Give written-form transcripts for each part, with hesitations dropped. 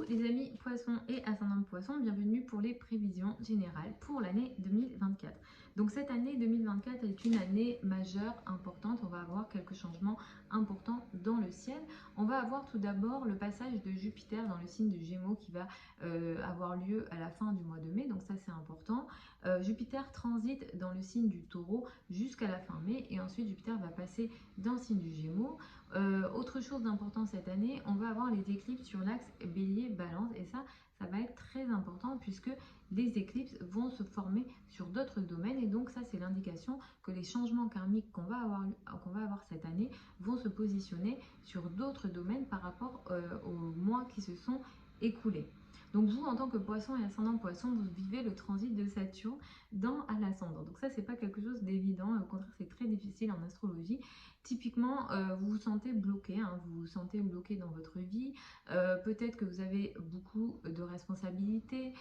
Coucou les amis poissons et ascendant poissons, bienvenue pour les prévisions générales pour l'année 2024. Donc cette année 2024 est une année majeure, importante, on va avoir quelques changements importants dans le ciel. On va avoir tout d'abord le passage de Jupiter dans le signe de Gémeaux qui va avoir lieu à la fin du mois de mai, donc ça c'est important. Jupiter transite dans le signe du Taureau jusqu'à la fin mai et ensuite Jupiter va passer dans le signe du Gémeaux. Autre chose d'important cette année, on va avoir les éclipses sur l'axe Bélier-Balance et ça va être très important puisque les éclipses vont se former sur d'autres domaines et donc ça c'est l'indication que les changements karmiques qu'on va avoir cette année vont se positionner sur d'autres domaines par rapport aux mois qui se sont écoulés. Donc vous, en tant que poisson et ascendant poisson, vous vivez le transit de Saturne dans l'ascendant. Donc ça, c'est pas quelque chose d'évident. Au contraire, c'est très difficile en astrologie. Typiquement, vous vous sentez bloqué, vous vous sentez bloqué dans votre vie. Peut-être que vous avez beaucoup de responsabilités.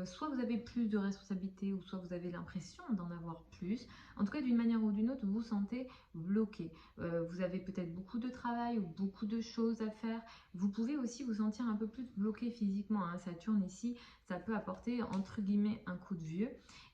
Soit vous avez plus de responsabilités, ou soit vous avez l'impression d'en avoir plus. En tout cas, d'une manière ou d'une autre, vous vous sentez bloqué. Vous avez peut-être beaucoup de travail ou beaucoup de choses à faire. Vous pouvez aussi vous sentir un peu plus bloqué physiquement. Saturne ici, ça peut apporter entre guillemets un coup de vieux.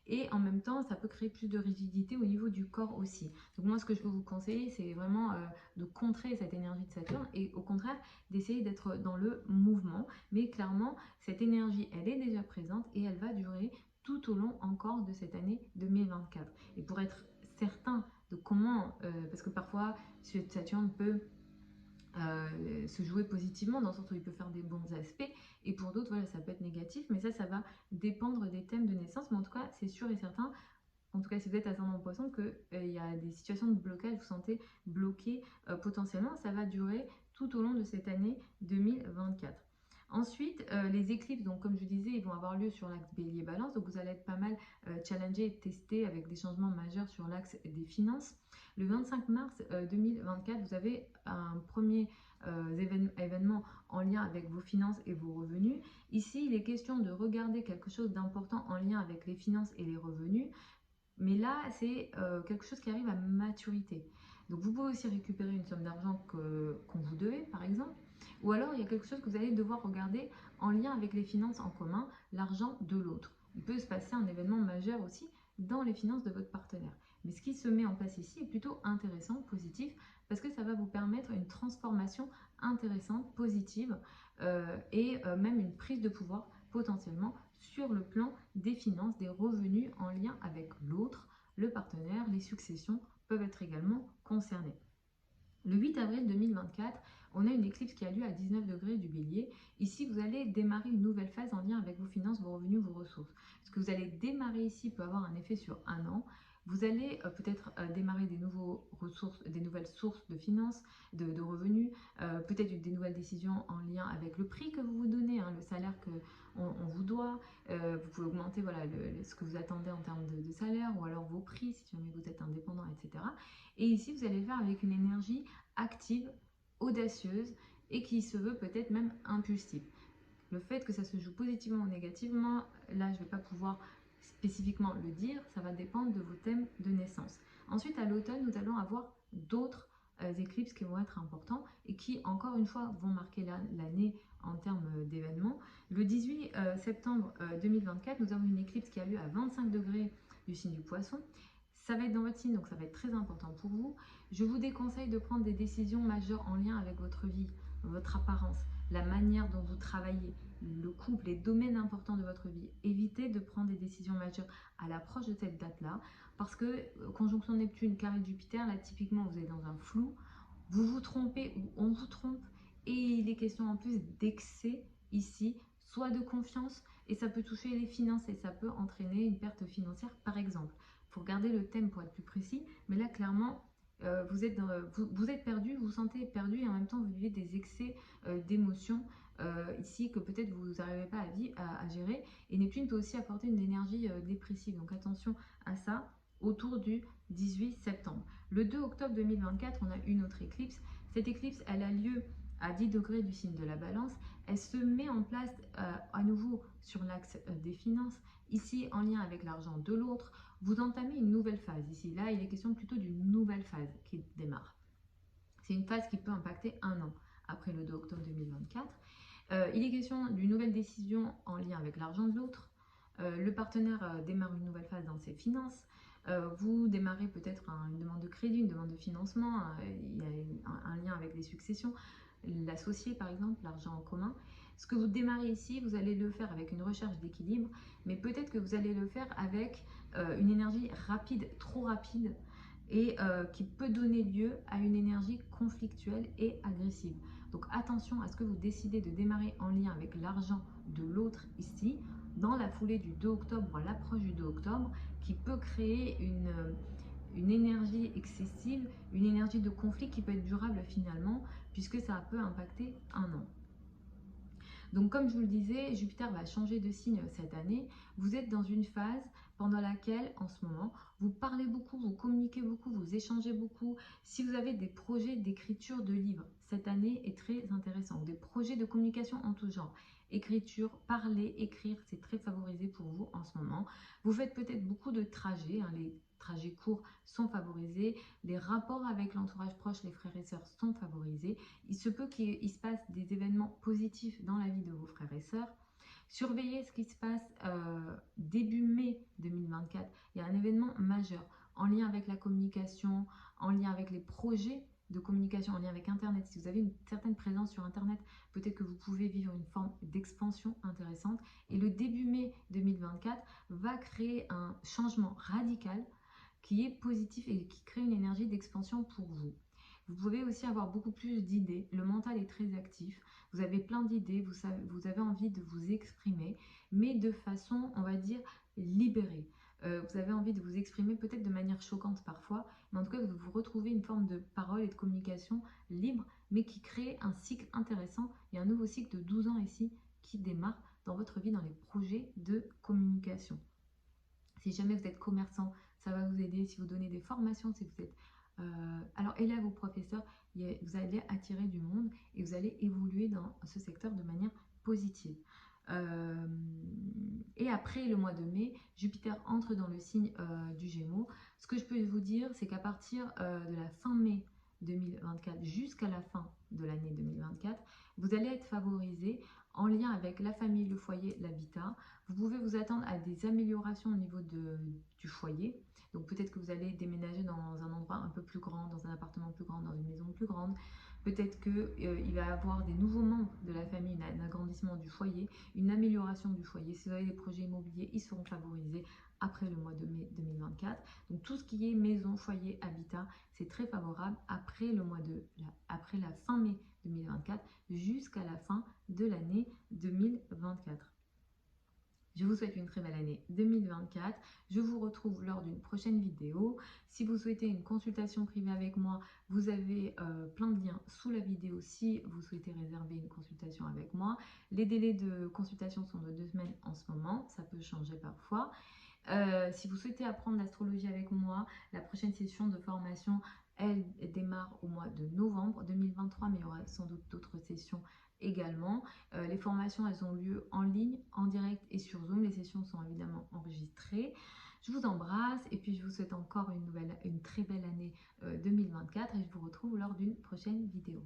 Et en même temps, ça peut créer plus de rigidité au niveau du corps aussi. Donc moi, ce que je peux vous conseiller, c'est vraiment de contrer cette énergie de Saturne et au contraire, d'essayer d'être dans le mouvement. Mais clairement, cette énergie, elle est déjà présente et elle va durer tout au long encore de cette année 2024. Et pour être certain de comment, parce que parfois, Saturne peut se jouer positivement dans le sens où il peut faire des bons aspects et pour d'autres voilà ça peut être négatif, mais ça va dépendre des thèmes de naissance, mais en tout cas c'est sûr et certain, en tout cas si vous êtes ascendant poisson, qu'il y a des situations de blocage, vous vous sentez bloqué potentiellement, ça va durer tout au long de cette année 2024. Ensuite, les éclipses, donc comme je disais, ils vont avoir lieu sur l'axe Bélier-Balance, donc vous allez être pas mal challengé et testé avec des changements majeurs sur l'axe des finances. Le 25 mars 2024, vous avez un premier événement en lien avec vos finances et vos revenus. Ici, il est question de regarder quelque chose d'important en lien avec les finances et les revenus, mais là, c'est quelque chose qui arrive à maturité. Donc vous pouvez aussi récupérer une somme d'argent qu'on vous devait, par exemple. Ou alors, il y a quelque chose que vous allez devoir regarder en lien avec les finances en commun, l'argent de l'autre. Il peut se passer un événement majeur aussi dans les finances de votre partenaire. Mais ce qui se met en place ici est plutôt intéressant, positif, parce que ça va vous permettre une transformation intéressante, positive, et même une prise de pouvoir potentiellement sur le plan des finances, des revenus en lien avec l'autre, le partenaire, les successions peuvent être également concernées. Le 8 avril 2024, on a une éclipse qui a lieu à 19 degrés du Bélier. Ici, vous allez démarrer une nouvelle phase en lien avec vos finances, vos revenus, vos ressources. Ce que vous allez démarrer ici peut avoir un effet sur un an. Vous allez peut-être démarrer des nouvelles sources de finances, de revenus, peut-être des nouvelles décisions en lien avec le prix que vous vous donnez, le salaire qu'on vous doit. Vous pouvez augmenter ce que vous attendez en termes de salaire ou alors vos prix si jamais vous êtes indépendant, etc. Et ici, vous allez le faire avec une énergie active, audacieuse et qui se veut peut-être même impulsive. Le fait que ça se joue positivement ou négativement, là je ne vais pas pouvoir spécifiquement le dire, ça va dépendre de vos thèmes de naissance. Ensuite à l'automne, nous allons avoir d'autres éclipses qui vont être importants et qui encore une fois vont marquer l'année en termes d'événements. Le 18 septembre 2024, nous avons une éclipse qui a lieu à 25 degrés du signe du Poisson. Ça va être dans votre signe, donc ça va être très important pour vous. Je vous déconseille de prendre des décisions majeures en lien avec votre vie, votre apparence, la manière dont vous travaillez, le couple, les domaines importants de votre vie. Évitez de prendre des décisions majeures à l'approche de cette date-là, parce que conjonction Neptune, carré de Jupiter, là typiquement vous êtes dans un flou, vous vous trompez ou on vous trompe, et il est question en plus d'excès ici, soit de confiance, et ça peut toucher les finances et ça peut entraîner une perte financière par exemple. Il faut regarder le thème pour être plus précis, mais là clairement vous êtes perdu, vous vous sentez perdu et en même temps vous vivez des excès d'émotions ici que peut-être vous n'arrivez pas à gérer. Et Neptune peut aussi apporter une énergie dépressive, donc attention à ça autour du 18 septembre. Le 2 octobre 2024, on a une autre éclipse. Cette éclipse, elle a lieu à 10 degrés du signe de la Balance. Elle se met en place à nouveau sur l'axe des finances, ici en lien avec l'argent de l'autre. Vous entamez une nouvelle phase ici. Là, il est question plutôt d'une nouvelle phase qui démarre. C'est une phase qui peut impacter un an après le 2 octobre 2024. Il est question d'une nouvelle décision en lien avec l'argent de l'autre. Le partenaire démarre une nouvelle phase dans ses finances. Vous démarrez peut-être une demande de crédit, une demande de financement. Il y a un lien avec les successions. L'associé, par exemple, l'argent en commun. Ce que vous démarrez ici, vous allez le faire avec une recherche d'équilibre, mais peut-être que vous allez le faire avec une énergie rapide, trop rapide, et qui peut donner lieu à une énergie conflictuelle et agressive. Donc attention à ce que vous décidez de démarrer en lien avec l'argent de l'autre ici, dans la foulée du 2 octobre ou à l'approche du 2 octobre, qui peut créer une énergie excessive, une énergie de conflit qui peut être durable finalement, puisque ça peut impacter un an. Donc comme je vous le disais, Jupiter va changer de signe cette année. Vous êtes dans une phase pendant laquelle, en ce moment, vous parlez beaucoup, vous communiquez beaucoup, vous échangez beaucoup. Si vous avez des projets d'écriture de livres, cette année est très intéressante. Des projets de communication en tout genre. Écriture, parler, écrire, c'est très favorisé pour vous en ce moment. Vous faites peut-être beaucoup de trajets, les trajets courts sont favorisés. Les rapports avec l'entourage proche, les frères et sœurs sont favorisés. Il se peut qu'il se passe des événements positifs dans la vie de vos frères et sœurs. Surveillez ce qui se passe début mai 2024. Il y a un événement majeur en lien avec la communication, en lien avec les projets de communication, en lien avec Internet. Si vous avez une certaine présence sur Internet, peut-être que vous pouvez vivre une forme d'expansion intéressante. Et le début mai 2024 va créer un changement radical qui est positif et qui crée une énergie d'expansion pour vous. Vous pouvez aussi avoir beaucoup plus d'idées. Le mental est très actif. Vous avez plein d'idées. Vous avez envie de vous exprimer, mais de façon, on va dire, libérée. Vous avez envie de vous exprimer peut-être de manière choquante parfois, mais en tout cas, vous retrouvez une forme de parole et de communication libre, mais qui crée un cycle intéressant. Il y a un nouveau cycle de 12 ans ici qui démarre dans votre vie, dans les projets de communication. Si jamais vous êtes commerçant, ça va vous aider. Si vous donnez des formations, si vous êtes alors élève ou professeur, vous allez attirer du monde et vous allez évoluer dans ce secteur de manière positive. Et après le mois de mai, Jupiter entre dans le signe du Gémeaux. Ce que je peux vous dire, c'est qu'à partir de la fin mai 2024 jusqu'à la fin de l'année 2024, vous allez être favorisé en lien avec la famille, le foyer, l'habitat. Vous pouvez vous attendre à des améliorations au niveau du foyer. Donc peut-être que vous allez déménager dans un endroit un peu plus grand, dans un appartement plus grand, dans une maison plus grande. Peut-être qu'il va y avoir des nouveaux membres de la famille, un agrandissement du foyer, une amélioration du foyer. Si vous avez des projets immobiliers, ils seront favorisés après le mois de mai 2024. Donc tout ce qui est maison, foyer, habitat, c'est très favorable après après la fin mai 2024 jusqu'à la fin de l'année 2024. Je vous souhaite une très belle année 2024. Je vous retrouve lors d'une prochaine vidéo. Si vous souhaitez une consultation privée avec moi, vous avez plein de liens sous la vidéo si vous souhaitez réserver une consultation avec moi. Les délais de consultation sont de 2 semaines en ce moment. Ça peut changer parfois. Si vous souhaitez apprendre l'astrologie avec moi, la prochaine session de formation, elle démarre au mois de novembre 2023, mais il y aura sans doute d'autres sessions également. Les formations, elles ont lieu en ligne, en direct et sur Zoom. Les sessions sont évidemment enregistrées. Je vous embrasse et puis je vous souhaite encore une très belle année 2024 et je vous retrouve lors d'une prochaine vidéo.